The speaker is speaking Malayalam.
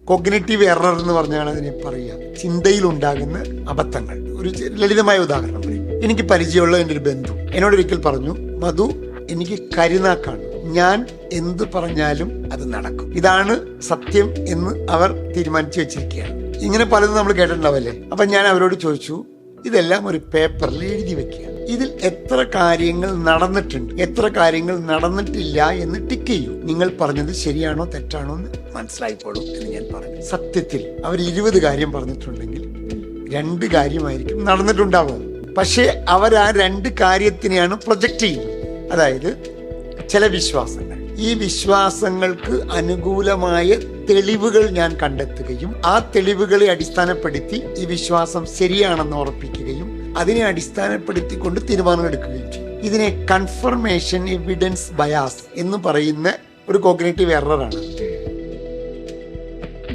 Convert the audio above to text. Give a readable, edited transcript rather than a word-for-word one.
കോഗ്നിറ്റീവ് എറർ എന്ന് പറഞ്ഞാണ് അതിനെ പറയുക. ചിന്തയിലുണ്ടാകുന്ന അബദ്ധങ്ങൾ. ഒരു ലളിതമായ ഉദാഹരണം പറയും. എനിക്ക് പരിചയമുള്ള എൻ്റെ ഒരു ബന്ധു എന്നോടൊരിക്കൽ പറഞ്ഞു, മധു, എനിക്ക് കരിനാക്കാണ്, ഞാൻ എന്ത് പറഞ്ഞാലും അത് നടക്കും, ഇതാണ് സത്യം എന്ന് അവർ തീരുമാനിച്ചു വെച്ചിരിക്കുകയാണ്. ഇങ്ങനെ പലതും നമ്മൾ കേട്ടിട്ടുണ്ടാവല്ലേ. അപ്പൊ ഞാൻ അവരോട് ചോദിച്ചു, ഇതെല്ലാം ഒരു പേപ്പറിൽ എഴുതി വെക്കുക, ഇതിൽ എത്ര കാര്യങ്ങൾ നടന്നിട്ടുണ്ട്, എത്ര കാര്യങ്ങൾ നടന്നിട്ടില്ല എന്ന് ടിക്ക് ചെയ്യൂ, നിങ്ങൾ പറഞ്ഞത് ശരിയാണോ തെറ്റാണോ എന്ന് മനസ്സിലായിക്കോളൂ എന്ന് ഞാൻ പറഞ്ഞു. സത്യത്തിൽ അവർ 20 കാര്യം പറഞ്ഞിട്ടുണ്ടെങ്കിൽ 2 കാര്യമായിരിക്കും നടന്നിട്ടുണ്ടാവുക. പക്ഷേ അവർ ആ 2 കാര്യത്തിനെയാണ് പ്രൊജക്റ്റ് ചെയ്യുന്നത്. അതായത് ചില വിശ്വാസങ്ങൾ, ഈ വിശ്വാസങ്ങൾക്ക് അനുകൂലമായ തെളിവുകൾ ഞാൻ കണ്ടെത്തുകയും ആ തെളിവുകളെ അടിസ്ഥാനപ്പെടുത്തി ഈ വിശ്വാസം ശരിയാണെന്ന് ഉറപ്പിക്കുകയും അതിനെ അടിസ്ഥാനപ്പെടുത്തിക്കൊണ്ട് തീരുമാനങ്ങൾ എടുക്കുകയും ചെയ്യും. ഇതിനെ കൺഫർമേഷൻ എവിഡൻസ് ബയാസ് എന്ന് പറയുന്ന ഒരു കോഗ്നിറ്റീവ് എററാണ്.